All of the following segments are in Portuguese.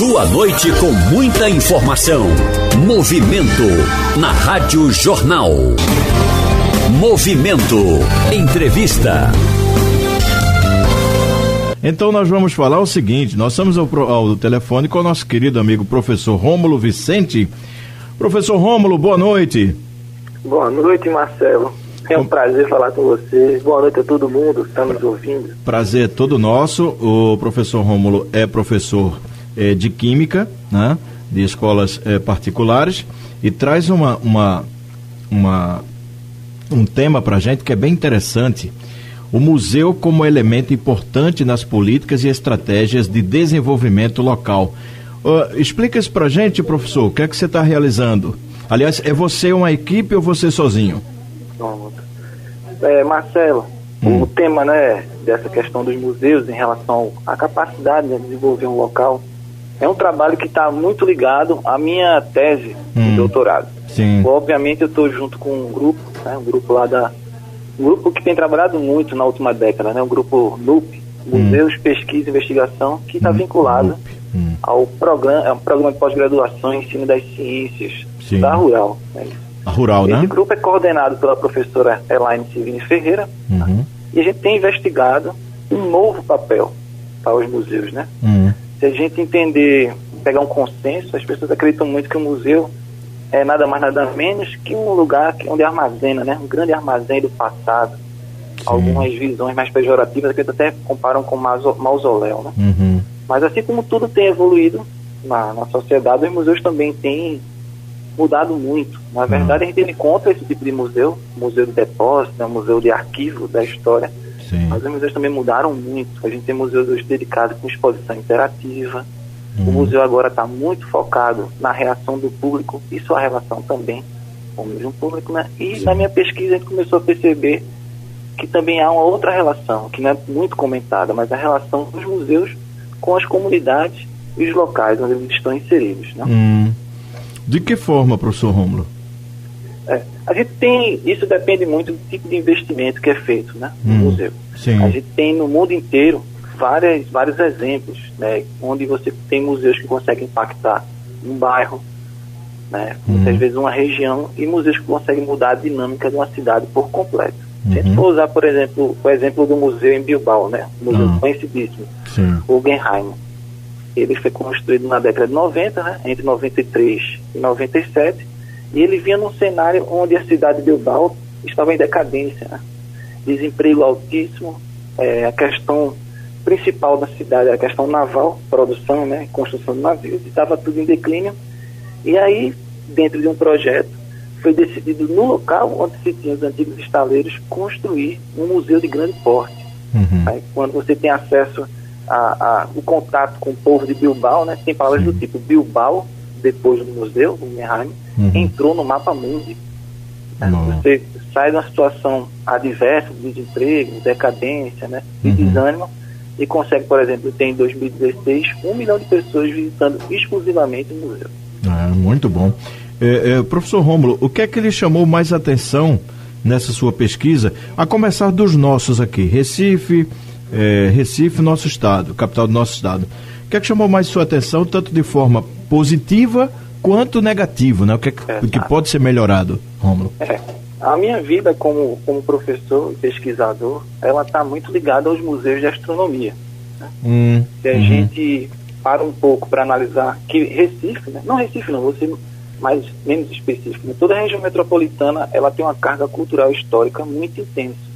Sua noite com muita informação. Movimento na Rádio Jornal. Movimento. Entrevista. Então nós vamos falar o seguinte, nós estamos ao telefone com o nosso querido amigo professor Rômulo Vicente. Professor Rômulo, boa noite. Boa noite, Marcelo. É um prazer falar com você. Boa noite a todo mundo que está nos ouvindo. Prazer é todo nosso. O professor Rômulo é professor de Química, né, de escolas particulares, e traz um tema para a gente que é bem interessante. O museu como elemento importante nas políticas e estratégias de desenvolvimento local. Explica isso para a gente, professor, o que é que você está realizando? Aliás, é você uma equipe ou você sozinho? Marcelo, o tema, né, dessa questão dos museus em relação à capacidade de desenvolver um local é um trabalho que está muito ligado à minha tese de doutorado. Sim. Obviamente eu estou junto com um grupo, né, um grupo que tem trabalhado muito na última década, né, o grupo NUP, Museus, Pesquisa e Investigação, que está vinculado ao programa de pós-graduação em ensino das ciências da Rural. Né? A Rural, Esse né? grupo é coordenado pela professora Elaine Silvini Ferreira, e a gente tem investigado um novo papel para os museus, né? Se a gente entender, pegar um consenso, as pessoas acreditam muito que o museu é nada mais nada menos que um lugar onde armazena, né? Um grande armazém do passado. Algumas visões mais pejorativas que até comparam com mausoléu, né? Mas assim como tudo tem evoluído na sociedade, os museus também têm mudado muito. Na verdade, a gente encontra esse tipo de museu de depósito, né, museu de arquivo da história. Sim. Mas os museus também mudaram muito. A gente tem museus hoje dedicados com exposição interativa. O museu agora está muito focado na reação do público e sua relação também com o mesmo público, né? E na minha pesquisa a gente começou a perceber que também há uma outra relação, que não é muito comentada, mas a relação dos museus com as comunidades e os locais onde eles estão inseridos, né? De que forma, professor Rômulo? A gente tem, isso depende muito do tipo de investimento que é feito, né, no museu. Sim. A gente tem no mundo inteiro vários exemplos, né, onde você tem museus que conseguem impactar um bairro, né, muitas vezes uma região, e museus que conseguem mudar a dinâmica de uma cidade por completo. Se a gente for usar, por exemplo, o exemplo do museu em Bilbao, né, um museu conhecidíssimo, o Guggenheim. Ele foi construído na década de 90, né, entre 93 e 97, e ele vinha num cenário onde a cidade de Bilbao estava em decadência, né? Desemprego altíssimo, a questão principal da cidade era a questão naval, produção, né, construção de navios, estava tudo em declínio. E aí, dentro de um projeto, foi decidido no local onde se tinha os antigos estaleiros construir um museu de grande porte. Aí, quando você tem acesso o contato com o povo de Bilbao, né, tem palavras do tipo Bilbao, depois do museu, o Guggenheim, entrou no mapa mundi. Você sai de uma situação adversa, de desemprego, decadência, né, de desânimo, e consegue, por exemplo, ter em 2016 1 milhão de pessoas visitando exclusivamente o museu. Muito bom. Professor Rômulo, o que é que lhe chamou mais atenção nessa sua pesquisa, a começar dos nossos aqui, Recife, nosso estado, capital do nosso estado? O que é que chamou mais sua atenção, tanto de forma positiva quanto negativa, né? O que pode ser melhorado, Rômulo? A minha vida como professor e pesquisador, ela está muito ligada aos museus de astronomia. Né? Se a gente para um pouco para analisar que Recife, né? Não Recife não, vou ser menos específico, né? Toda a região metropolitana, ela tem uma carga cultural histórica muito intensa.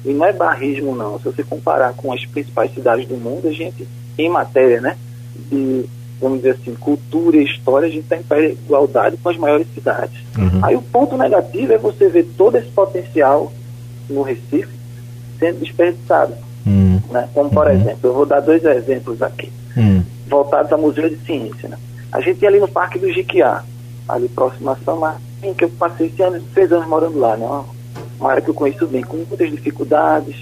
E não é barrismo não, se você comparar com as principais cidades do mundo, a gente, em matéria, né, de, vamos dizer assim, cultura e história, a gente está em pé de igualdade com as maiores cidades. Aí o ponto negativo é você ver todo esse potencial no Recife sendo desperdiçado. Né? Como, por exemplo, eu vou dar 2 exemplos aqui, voltados ao Museu de Ciência. Né? A gente ia ali no Parque do Jiquiá, ali próximo a São Martim, que eu passei 6 anos morando lá, né? Uma área que eu conheço bem, com muitas dificuldades,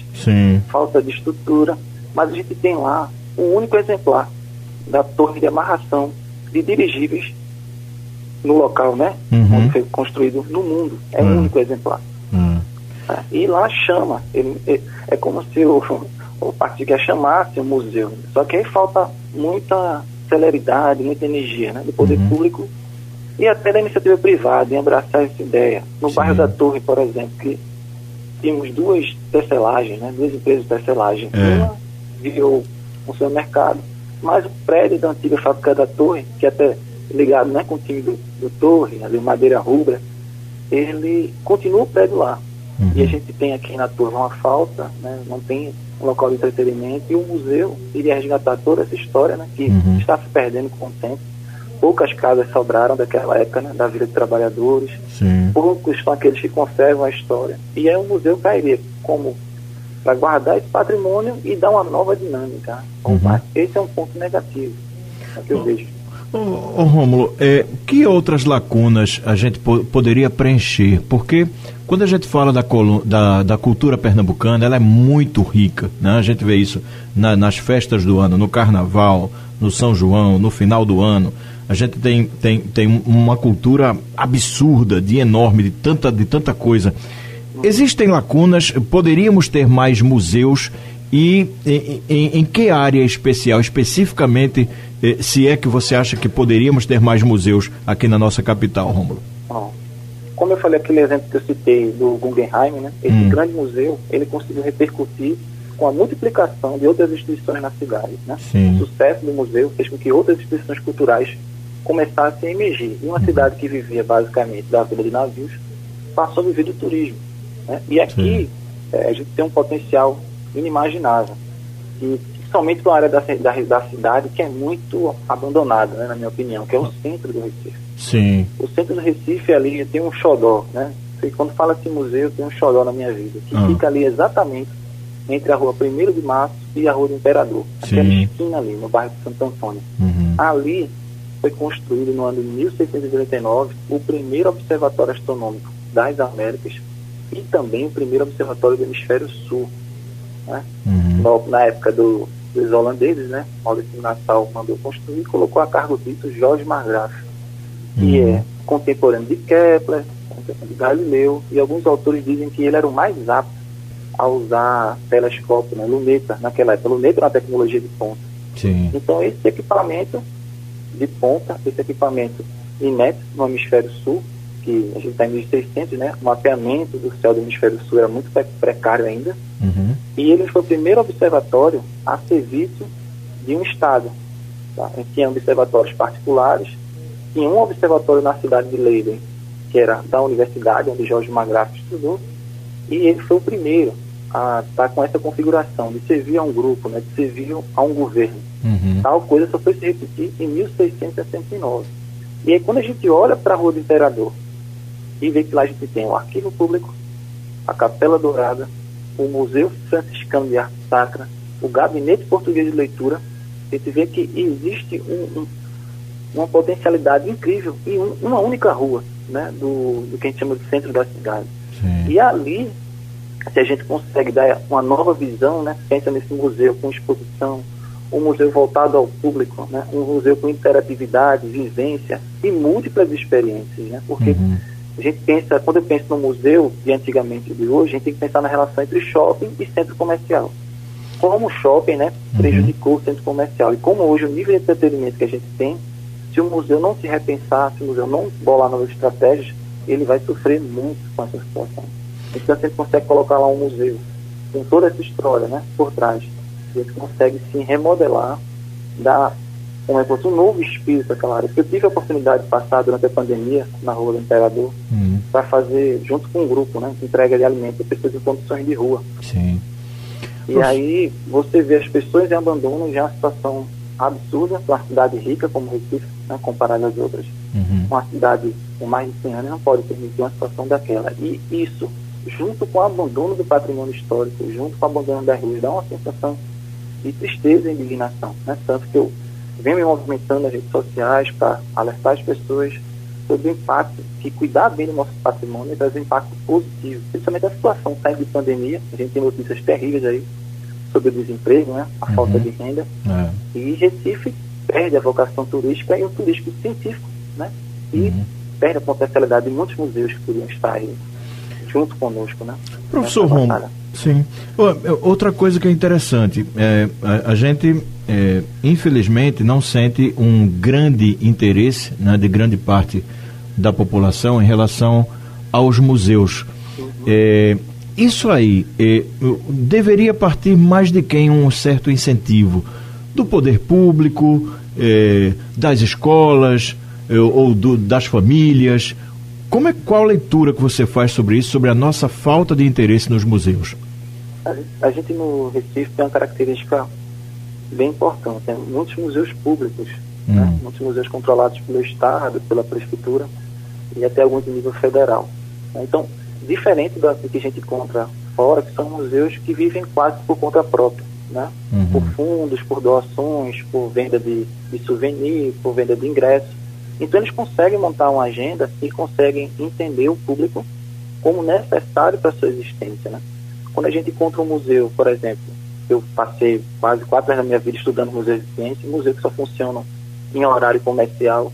falta de estrutura, mas a gente tem lá um único exemplar da torre de amarração de dirigíveis no local, né? Onde foi construído no mundo. É um único exemplar. E lá chama, é como se o partido chamasse o museu, só que aí falta muita celeridade, muita energia, né, do poder público e até da iniciativa privada em abraçar essa ideia. No bairro da Torre, por exemplo, que tínhamos duas tecelagens, né, duas empresas de tecelagem. Uma virou um supermercado, mas o prédio da antiga fábrica da Torre, que até ligado, né, com o time do Torre, ali Madeira Rubra, ele continua o prédio lá. E a gente tem aqui na Torre uma falta, né, não tem um local de entretenimento, e o museu iria resgatar toda essa história, né, que está se perdendo com o tempo. Poucas casas sobraram daquela época, né, da vida de trabalhadores. Poucos são aqueles que conservam a história. E aí o museu cairia como para guardar esse patrimônio e dar uma nova dinâmica. Esse é um ponto negativo que eu vejo. Rômulo, que outras lacunas a gente poderia preencher? Porque quando a gente fala da cultura pernambucana, ela é muito rica, né? A gente vê isso nas festas do ano, no Carnaval, no São João, no final do ano. A gente tem uma cultura absurda, enorme, de tanta coisa. Existem lacunas, poderíamos ter mais museus e em que área especial, especificamente, se é que você acha que poderíamos ter mais museus aqui na nossa capital, Rômulo? Como eu falei, aquele exemplo que eu citei do Guggenheim, né, esse grande museu, ele conseguiu repercutir com a multiplicação de outras instituições na cidade, né? O sucesso do museu fez com que outras instituições culturais começassem a emergir. E uma cidade que vivia basicamente da venda de navios passou a viver do turismo, né? E aqui a gente tem um potencial inimaginável, e somente para a área da cidade que é muito abandonada, né, na minha opinião, que é o centro do Recife. O centro do Recife ali tem um xodó, né? E quando fala assim museu, tem um xodó na minha vida, que fica ali exatamente entre a rua 1º de Março e a rua do Imperador, aquela esquina ali, no bairro de Santo Antônio. Ali foi construído no ano de 1689 o primeiro observatório astronômico das Américas e também o primeiro observatório do Hemisfério Sul, né? Na época dos holandeses, né, Maurício Nassau mandou construir e colocou a cargo disso Jorge Margraaf, que é contemporâneo de Kepler, contemporâneo de Galileu, e alguns autores dizem que ele era o mais apto a usar telescópio, né, luneta, naquela época. Luneta era uma tecnologia de ponta. Então esse equipamento de ponta, esse equipamento inédito no Hemisfério Sul, que a gente está em 1600, né, o mapeamento do céu do Hemisfério Sul era muito precário ainda, e ele foi o primeiro observatório a serviço de um estado. Tá? Tinha observatórios particulares, tinha um observatório na cidade de Leiden, que era da universidade, onde Jorge Margraaf estudou, e ele foi o primeiro a estar com essa configuração, de servir a um grupo, né, de servir a um governo. Tal coisa só foi se repetir em 1669. E aí quando a gente olha para a Rua do Imperador, e vê que lá a gente tem o Arquivo Público, a Capela Dourada, o Museu Franciscano de Arte Sacra, o Gabinete Português de Leitura, a gente vê que existe uma potencialidade incrível em uma única rua, né, do que a gente chama de centro da cidade. E ali, se a gente consegue dar uma nova visão, né, pensa nesse museu com exposição, um museu voltado ao público, né, um museu com interatividade, vivência e múltiplas experiências, né, porque a gente pensa, quando eu penso no museu de antigamente e de hoje, a gente tem que pensar na relação entre shopping e centro comercial. Como o shopping, né, prejudicou o centro comercial, e como hoje o nível de entretenimento que a gente tem, se o museu não se repensar, se o museu não bolar novas estratégias, ele vai sofrer muito com essa situação. Então a gente consegue colocar lá um museu com toda essa história, né, por trás. A gente consegue sim remodelar, dar um novo espírito àquela área. Eu tive a oportunidade de passar durante a pandemia na Rua do Imperador para fazer, junto com um grupo, né, entrega de alimentos a pessoas em condições de rua. E aí você vê as pessoas em abandono, já é uma situação absurda para uma cidade rica como Recife, né, comparada às outras. Uma cidade com mais de 100 anos não pode permitir uma situação daquela. E isso, junto com o abandono do patrimônio histórico, junto com o abandono das ruas, dá uma sensação de tristeza e indignação, né? Tanto que eu venho me movimentando nas redes sociais para alertar as pessoas sobre o impacto, que cuidar bem do nosso patrimônio traz um impacto positivo, principalmente a situação saindo de pandemia. A gente tem notícias terríveis aí sobre o desemprego, né? A falta de renda, e Recife perde a vocação turística e o turístico científico, né? E perde a potencialidade de muitos museus que podiam estar aí junto conosco, né? Professor Rômulo, Sim. Outra coisa que é interessante, a gente, infelizmente, não sente um grande interesse, né, de grande parte da população em relação aos museus. Isso aí deveria partir mais de quem? Um certo incentivo do poder público, das escolas ou das famílias. Qual a leitura que você faz sobre isso, sobre a nossa falta de interesse nos museus? A gente no Recife tem uma característica bem importante, né? Muitos museus públicos, né? Muitos museus controlados pelo Estado, pela Prefeitura e até alguns de nível federal. Então, diferente do que a gente encontra fora, que são museus que vivem quase por conta própria, né? Por fundos, por doações, por venda de souvenir, por venda de ingressos. Então eles conseguem montar uma agenda e conseguem entender o público como necessário para a sua existência, né? Quando a gente encontra um museu, por exemplo, eu passei quase 4 anos da minha vida estudando museus de ciência, museus que só funcionam em horário comercial,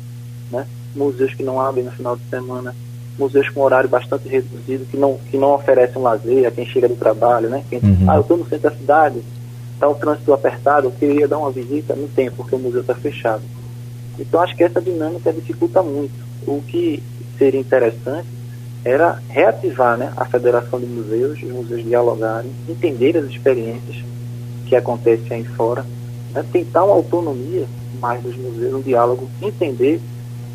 né? Museus que não abrem no final de semana, museus com horário bastante reduzido, que não oferecem um lazer a quem chega do trabalho, né? Eu estou no centro da cidade, está o trânsito apertado, eu queria dar uma visita, não tem, porque o museu está fechado. Então acho que essa dinâmica dificulta muito. O que seria interessante era reativar, né, a Federação de Museus, os museus dialogarem, entender as experiências que acontecem aí fora, né, tentar uma autonomia mais dos museus, um diálogo, entender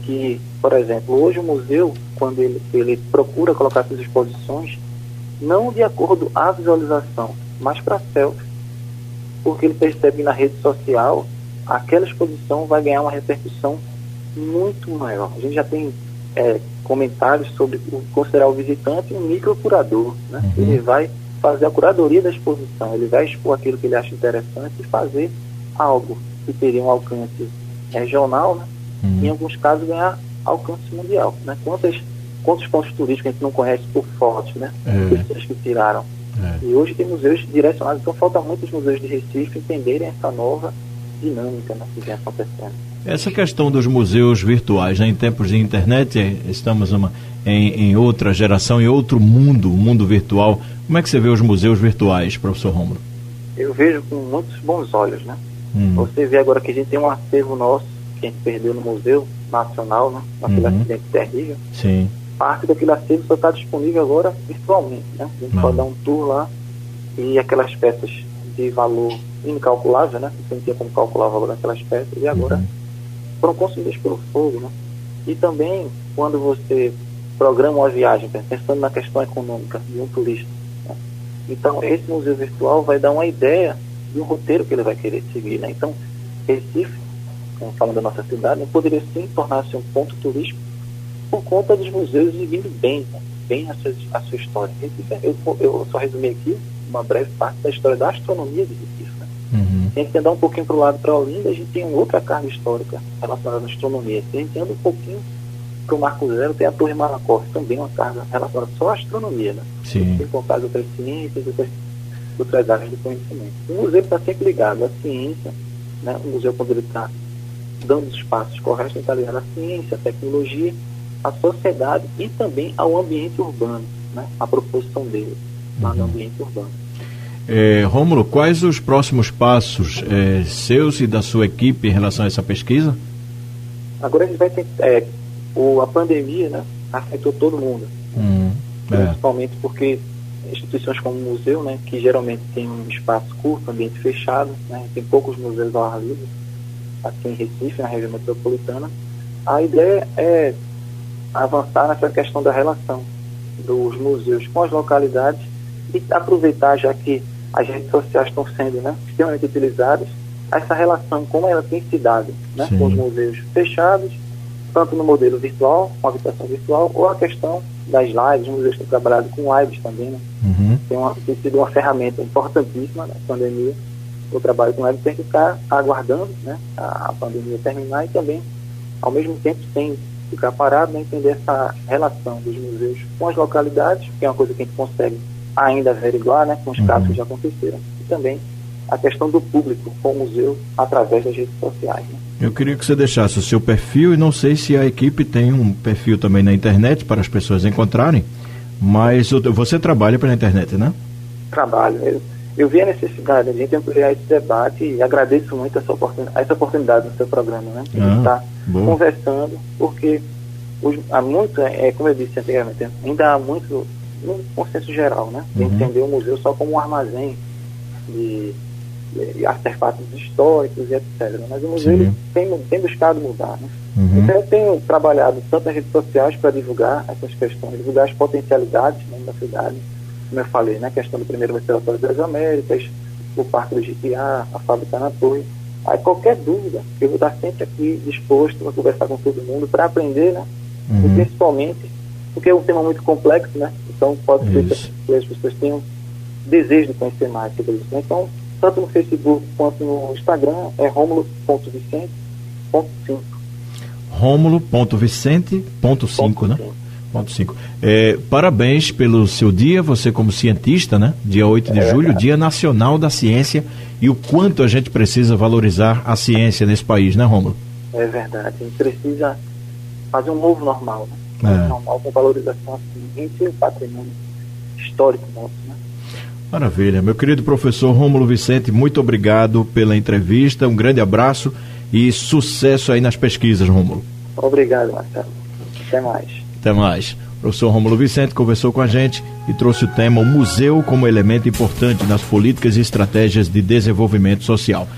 que, por exemplo, hoje o museu, quando ele procura colocar suas exposições, não de acordo à visualização, mas para selfie, porque ele percebe na rede social aquela exposição vai ganhar uma repercussão muito maior. A gente já tem comentários sobre considerar o visitante um microcurador, né? Ele vai fazer a curadoria da exposição, ele vai expor aquilo que ele acha interessante e fazer algo que teria um alcance regional, né? Em alguns casos ganhar alcance mundial, né? Quantos pontos turísticos a gente não conhece por fotos, né? Pessoas que tiraram. E hoje tem museus direcionados, então falta muitos museus de Recife entenderem essa nova dinâmica, né, que vem acontecendo. Essa questão dos museus virtuais, né, em tempos de internet, estamos em outra geração, em outro mundo, mundo virtual. Como é que você vê os museus virtuais, professor Rômulo? Eu vejo com muitos bons olhos, né? Você vê agora que a gente tem um acervo nosso, que a gente perdeu no Museu Nacional, né, naquele acidente terrível. Sim. Parte daquele acervo só está disponível agora virtualmente, né? A gente pode dar um tour lá e aquelas peças de valor incalculável, né? Você não tinha como calcular o valor daquelas peças e agora foram consumidas pelo fogo, né? E também quando você programa uma viagem, pensando na questão econômica de um turista, né? Então esse museu virtual vai dar uma ideia de um roteiro que ele vai querer seguir, né? Então Recife, falando da nossa cidade, poderia sim tornar-se um ponto turístico por conta dos museus exibindo bem a sua história. Recife, eu só resumi aqui uma breve parte da história da astronomia de Recife, né? Se a gente andar um pouquinho para o lado para Olinda, a gente tem outra carga histórica relacionada à astronomia. Se a gente anda um pouquinho para o Marco Zero, tem a Torre Malakoff, também uma carga relacionada só à astronomia, né? Sem contar as outras ciências, outras áreas do conhecimento. O museu está sempre ligado à ciência, né? O museu, quando ele está dando os passos corretos, ele está ligado à ciência, à tecnologia, à sociedade e também ao ambiente urbano, né? A proposição dele lá no ambiente urbano. Rômulo, quais os próximos passos seus e da sua equipe em relação a essa pesquisa? Agora a gente vai ter a pandemia, né, afetou todo mundo, principalmente porque instituições como o museu, né, que geralmente tem um espaço curto, ambiente fechado, né, tem poucos museus ao ar livre aqui em Recife, na região metropolitana. A ideia é avançar nessa questão da relação dos museus com as localidades e aproveitar, já que as redes sociais estão sendo, né, extremamente utilizadas, essa relação, como ela tem se dado, né, com os museus fechados, tanto no modelo virtual, com a habitação virtual, ou a questão das lives. Os museus têm trabalhado com lives também, né? Tem sido uma ferramenta importantíssima na pandemia. O trabalho com lives tem que ficar aguardando, né, a pandemia terminar e também, ao mesmo tempo, sem ficar parado, né, entender essa relação dos museus com as localidades, que é uma coisa que a gente consegue ainda averiguar, né, com os casos que já aconteceram. E também a questão do público com o museu através das redes sociais, né? Eu queria que você deixasse o seu perfil, e não sei se a equipe tem um perfil também na internet para as pessoas encontrarem, mas você trabalha pela internet, né? trabalho. Eu vi a necessidade de a gente ampliar esse debate e agradeço muito essa oportunidade no seu programa, né? A gente está conversando, porque há muito, como eu disse anteriormente, ainda há muito no consenso geral, né? De entender o museu só como um armazém de artefatos históricos e etc. Mas o museu ele tem buscado mudar, né? Então eu tenho trabalhado tanto nas redes sociais para divulgar essas questões, divulgar as potencialidades, né, da cidade, como eu falei, né? A questão do primeiro Observatório das Américas, o Parque do Jequiá, a Fábrica na Torre. Aí qualquer dúvida, eu vou estar sempre aqui disposto a conversar com todo mundo para aprender, né? E principalmente, porque é um tema muito complexo, né? Então pode ser que as pessoas tenham desejo de conhecer mais sobre isso, né? Então, tanto no Facebook quanto no Instagram, é romulo.vicente.5. Romulo.vicente.5, né? Ponto 5. Parabéns pelo seu dia, você como cientista, né? Dia 8 de julho, Dia Nacional da Ciência, e o quanto a gente precisa valorizar a ciência nesse país, né, Rômulo? É verdade, a gente precisa fazer um novo normal, né? Normal com valorização assim, entre o patrimônio histórico nosso, né? Maravilha, meu querido professor Rômulo Vicente, muito obrigado pela entrevista, um grande abraço e sucesso aí nas pesquisas, Rômulo. Obrigado, Marcelo. Até mais. Até mais. O professor Rômulo Vicente conversou com a gente e trouxe o tema o museu como elemento importante nas políticas e estratégias de desenvolvimento social.